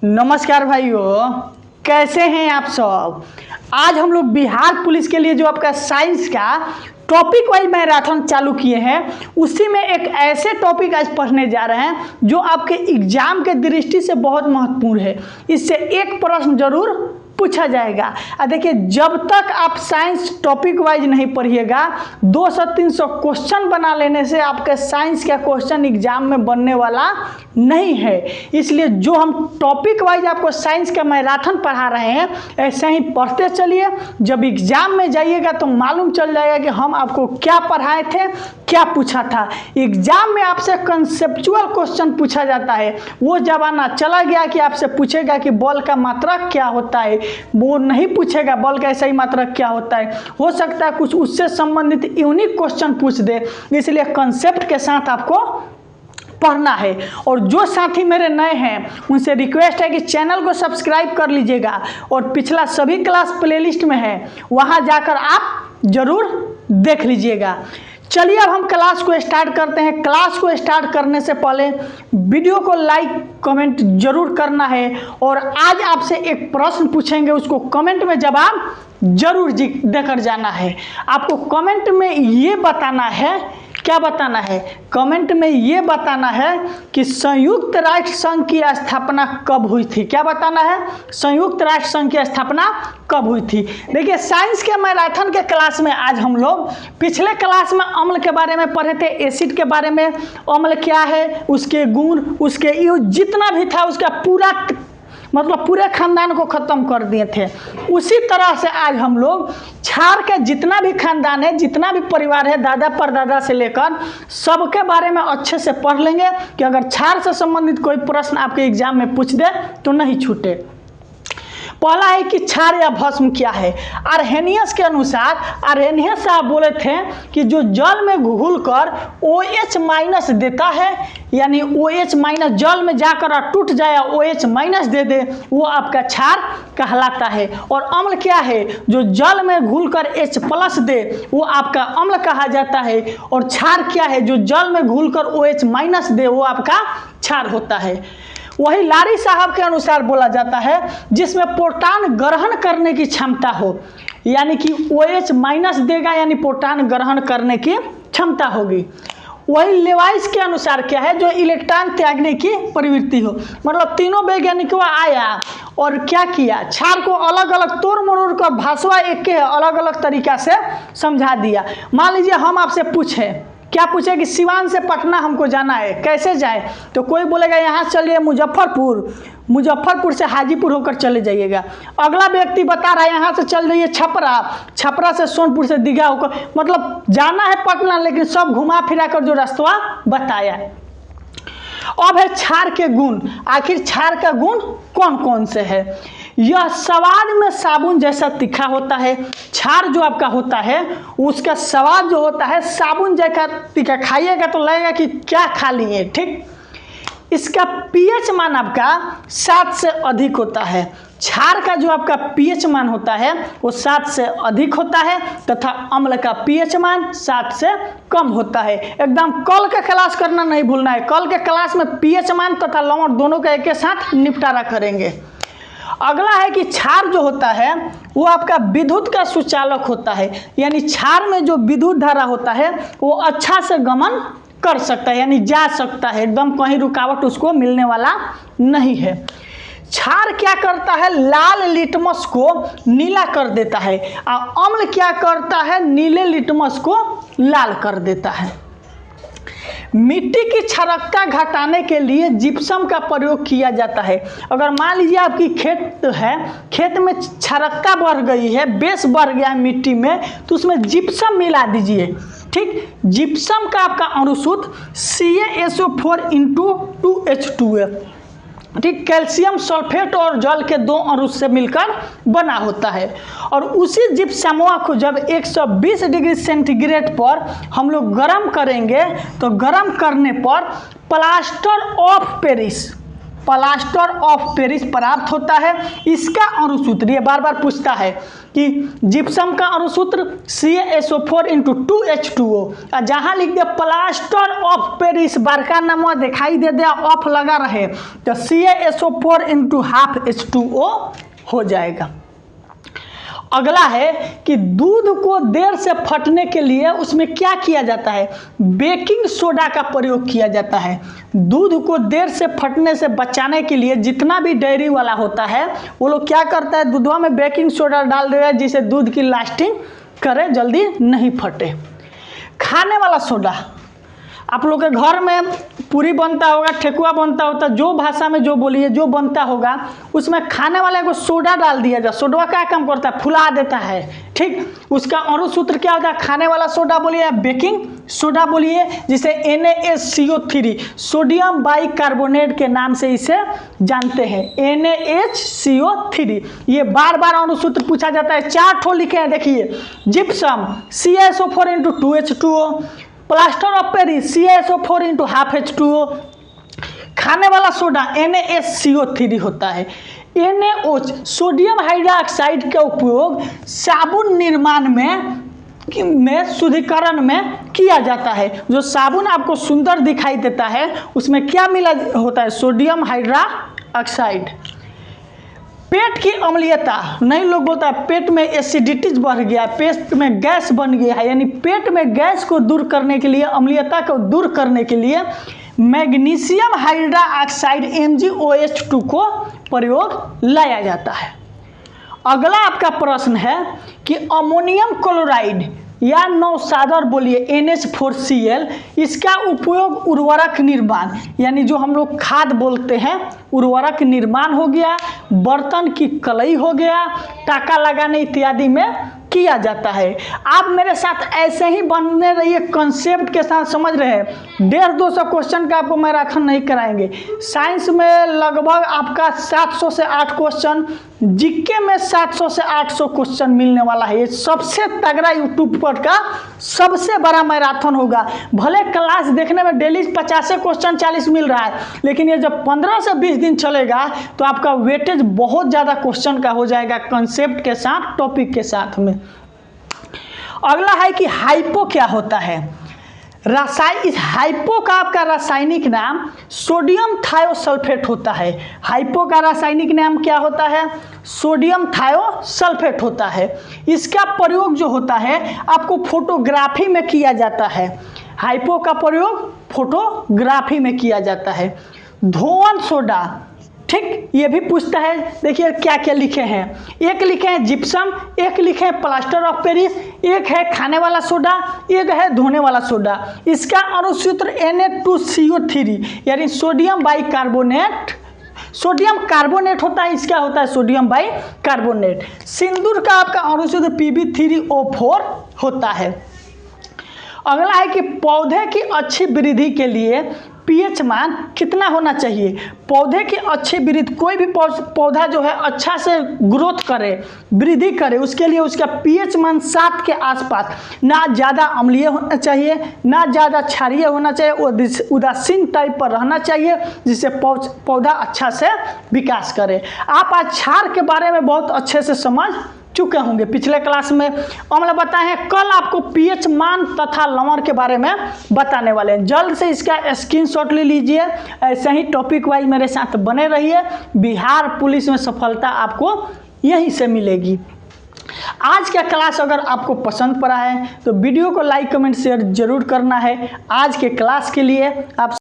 नमस्कार भाइयों, कैसे हैं आप सब। आज हम लोग बिहार पुलिस के लिए जो आपका साइंस का टॉपिक वाइज मैराथन चालू किए हैं, उसी में एक ऐसे टॉपिक आज पढ़ने जा रहे हैं जो आपके एग्जाम के दृष्टि से बहुत महत्वपूर्ण है। इससे एक प्रश्न जरूर पूछा जाएगा। देखिए, जब तक आप साइंस टॉपिक वाइज नहीं पढ़िएगा, 200-300 क्वेश्चन बना लेने से आपके साइंस का क्वेश्चन एग्जाम में बनने वाला नहीं है। इसलिए जो हम टॉपिक वाइज आपको साइंस का मैराथन पढ़ा रहे हैं, ऐसे ही पढ़ते चलिए। जब एग्जाम में जाइएगा तो मालूम चल जाएगा कि हम आपको क्या पढ़ाए थे, क्या पूछा था। एग्जाम में आपसे कंसेप्चुअल क्वेश्चन पूछा जाता है। वो जमाना चला गया कि आपसे पूछेगा कि बॉल का मात्रा क्या होता है। वो नहीं पूछेगा बॉल का सही मात्रा क्या होता है। हो सकता है कुछ उससे संबंधित यूनिक क्वेश्चन पूछ दे। इसलिए कंसेप्ट के साथ आपको पढ़ना है। और जो साथी मेरे नए हैं, उनसे रिक्वेस्ट है कि चैनल को सब्सक्राइब कर लीजिएगा और पिछला सभी क्लास प्लेलिस्ट में है, वहां जाकर आप जरूर देख लीजिएगा। चलिए अब हम क्लास को स्टार्ट करते हैं। क्लास को स्टार्ट करने से पहले वीडियो को लाइक कमेंट जरूर करना है। और आज आपसे एक प्रश्न पूछेंगे, उसको कमेंट में जवाब जरूर देकर जाना है। आपको कमेंट में ये बताना है, क्या बताना है, कमेंट में ये बताना है कि संयुक्त राष्ट्र संघ की स्थापना कब हुई थी। क्या बताना है, संयुक्त राष्ट्र संघ की स्थापना कब हुई थी। देखिए, साइंस के मैराथन के क्लास में आज हम लोग पिछले क्लास में अम्ल के बारे में पढ़े थे, एसिड के बारे में, अम्ल क्या है, उसके गुण, उसके जितना भी था उसका पूरा पूरे खानदान को खत्म कर दिए थे। उसी तरह से आज हम लोग क्षार के जितना भी खानदान है, जितना भी परिवार है, दादा परदादा से लेकर सबके बारे में अच्छे से पढ़ लेंगे कि अगर क्षार से संबंधित कोई प्रश्न आपके एग्जाम में पूछ दे तो नहीं छूटे। पहला है कि क्षार या भस्म क्या है। आर्हेनियस के अनुसार, आर्हेनियस साहब बोले थे कि जो जल में घुलकर OH- देता है, यानी OH- जल में जाकर टूट जाए, OH- दे दे, वो आपका क्षार कहलाता है। और अम्ल क्या है, जो जल में घुलकर H+ दे, वो आपका अम्ल कहा जाता है। और क्षार क्या है, जो जल में घुलकर OH- दे, वो आपका क्षार होता है। वही लारी साहब के अनुसार बोला जाता है जिसमें प्रोटॉन ग्रहण करने की क्षमता हो, यानी कि OH- देगा, यानी प्रोटॉन ग्रहण करने की क्षमता होगी। वही लेवाइस के अनुसार क्या है, जो इलेक्ट्रॉन त्यागने की प्रवृत्ति हो। मतलब तीनों वैज्ञानिकों आया और क्या किया, क्षार को अलग अलग तोड़ मरोड़ कर भाषा एक के अलग अलग तरीका से समझा दिया। मान लीजिए हम आपसे पूछे, क्या पूछे कि सिवान से पटना हमको जाना है, कैसे जाए, तो कोई बोलेगा यहाँ चलिए मुजफ्फरपुर, मुजफ्फरपुर से हाजीपुर होकर चले जाइएगा। अगला व्यक्ति बता रहा है यहाँ से चल जाइए छपरा, छपरा से सोनपुर से दीघा होकर, मतलब जाना है पटना, लेकिन सब घुमा फिरा कर जो रास्ता बताया। अब है क्षार के गुण। आखिर क्षार का गुण कौन कौन से है। यह स्वाद में साबुन जैसा तीखा होता है। क्षार जो आपका होता है उसका स्वाद जो होता है साबुन जैसा तीखा, खाइएगा तो लगेगा कि क्या खा लिए। ठीक, इसका pH मान आपका 7 से अधिक होता है। क्षार का जो आपका pH मान होता है वो 7 से अधिक होता है, तथा अम्ल का pH मान 7 से कम होता है। एकदम कल का क्लास करना नहीं भूलना है। कल के क्लास में pH मान तथा लवण दोनों का एक साथ निपटारा करेंगे। अगला है कि क्षार जो होता है वो आपका विद्युत का सुचालक होता है, यानी क्षार में जो विद्युत धारा होता है वो अच्छा से गमन कर सकता है, यानी जा सकता है, एकदम कहीं रुकावट उसको मिलने वाला नहीं है। क्षार क्या करता है, लाल लिटमस को नीला कर देता है। और अम्ल क्या करता है, नीले लिटमस को लाल कर देता है। मिट्टी की क्षारकता घटाने के लिए जिप्सम का प्रयोग किया जाता है। अगर मान लीजिए आपकी खेत है, खेत में क्षारकता बढ़ गई है, बेस बढ़ गया है मिट्टी में, तो उसमें जिप्सम मिला दीजिए। ठीक, जिप्सम का आपका अणुसूत्र CaSO4 है। ठीक, कैल्शियम सल्फेट और जल के 2 अणु से मिलकर बना होता है। और उसी जिप्समवा को जब 120 डिग्री सेंटीग्रेड पर हम लोग गर्म करेंगे, तो गर्म करने पर plaster of Paris, plaster of Paris प्राप्त होता है। इसका अणुसूत्र ये बार बार पूछता है कि जिप्सम का अणुसूत्र CaSO4 × 2H2O। जहाँ लिख दिया प्लास्टर ऑफ पेरिस बड़का नंबर दिखाई दे दिया ऑफ लगा रहे तो CaSO4 × ½ H2O हो जाएगा। अगला है कि दूध को देर से फटने के लिए उसमें क्या किया जाता है, बेकिंग सोडा का प्रयोग किया जाता है। दूध को देर से फटने से बचाने के लिए जितना भी डेयरी वाला होता है वो लोग क्या करता है, दूधवा में बेकिंग सोडा डाल देता है जिससे दूध की लास्टिंग करे, जल्दी नहीं फटे। खाने वाला सोडा, आप लोग के घर में पूरी बनता होगा, ठेकुआ बनता होता, जो भाषा में जो बोलिए जो बनता होगा उसमें खाने वाले को सोडा डाल दिया जाए। सोडा क्या काम करता है, फुला देता है। ठीक, उसका अणुसूत्र क्या होता है, खाने वाला सोडा बोलिए या बेकिंग सोडा बोलिए, जिसे NaHCO3 सोडियम बाइकार्बोनेट के नाम से इसे जानते हैं, NaHCO3। ये बार बार अणुसूत्र पूछा जाता है। 4 ठो लिखे हैं देखिए, gypsum CaSO4 × 2H2O, plaster of Paris CaSO4 × ½ H2O, खाने वाला सोडा NaHCO3 होता है। NaOH सोडियम हाइड्रोक्साइड का उपयोग साबुन निर्माण में शुद्धिकरण में किया जाता है। जो साबुन आपको सुंदर दिखाई देता है उसमें क्या मिला होता है, सोडियम हाइड्रोक्साइड। पेट की अम्लीयता, नहीं लोग बोलता है पेट में एसिडिटीज बढ़ गया, पेट में गैस बन गया है, यानी पेट में गैस को दूर करने के लिए, अम्लीयता को दूर करने के लिए मैग्नीशियम हाइड्रोक्साइड MgOH2 को प्रयोग लाया जाता है। अगला आपका प्रश्न है कि अमोनियम क्लोराइड या नौसादर बोलिए NH4Cl, इसका उपयोग उर्वरक निर्माण, यानी जो हम लोग खाद बोलते हैं, उर्वरक निर्माण हो गया, बर्तन की कलई हो गया, टाका लगाने इत्यादि में किया जाता है। आप मेरे साथ ऐसे ही बनने रहिए, कंसेप्ट के साथ समझ रहे हैं। 150-200 क्वेश्चन का आपको मैराथन नहीं कराएंगे। साइंस में लगभग आपका 700 से 8 क्वेश्चन, जीके में 700 से 800 क्वेश्चन मिलने वाला है। ये सबसे तगड़ा यूट्यूब पर का सबसे बड़ा मैराथन होगा। भले क्लास देखने में डेली 50 क्वेश्चन 40 मिल रहा है, लेकिन ये जब 15 से 20 दिन चलेगा तो आपका वेटेज बहुत ज़्यादा क्वेश्चन का हो जाएगा, कंसेप्ट के साथ, टॉपिक के साथ में। अगला है कि हाइपो क्या होता है। इस हाइपो का आपका रासायनिक नाम सोडियम थायोसल्फेट होता है। हाइपो का रासायनिक नाम क्या होता है, सोडियम थायोसल्फेट होता है। इसका प्रयोग जो होता है आपको फोटोग्राफी में किया जाता है। हाइपो का प्रयोग फोटोग्राफी में किया जाता है। धोवन सोडा, ठीक, ये भी पूछता है। देखिए क्या क्या लिखे हैं, एक लिखे हैं जिप्सम, एक लिखे हैं प्लास्टर ऑफ पेरिस, एक है खाने वाला सोडा, एक है धोने वाला सोडा। इसका अणुसूत्र Na2CO3 यानी सोडियम बाइकार्बोनेट, सोडियम कार्बोनेट होता है, इसका होता है सोडियम बाइकार्बोनेट। सिंदूर का आपका अणुसूत्र Pb3O4 होता है। अगला है कि पौधे की अच्छी वृद्धि के लिए पीएच मान कितना होना चाहिए। पौधे की अच्छी वृद्धि, कोई भी पौधा जो है अच्छा से ग्रोथ करे, वृद्धि करे, उसके लिए उसका पीएच मान 7 के आसपास, ना ज़्यादा अम्लीय होना चाहिए, ना ज़्यादा क्षारीय होना चाहिए, उदासीन टाइप पर रहना चाहिए, जिससे पौधा अच्छा से विकास करे। आप आज क्षार के बारे में बहुत अच्छे से समझ चुके होंगे, पिछले क्लास में अम्ल बताए हैं। कल आपको पीएच मान तथा लवण के बारे में बताने वाले हैं। जल्द से इसका स्क्रीनशॉट ले लीजिए। ऐसे ही टॉपिक वाइज मेरे साथ बने रहिए। बिहार पुलिस में सफलता आपको यहीं से मिलेगी। आज का क्लास अगर आपको पसंद पड़ा है तो वीडियो को लाइक कमेंट शेयर जरूर करना है। आज के क्लास के लिए आप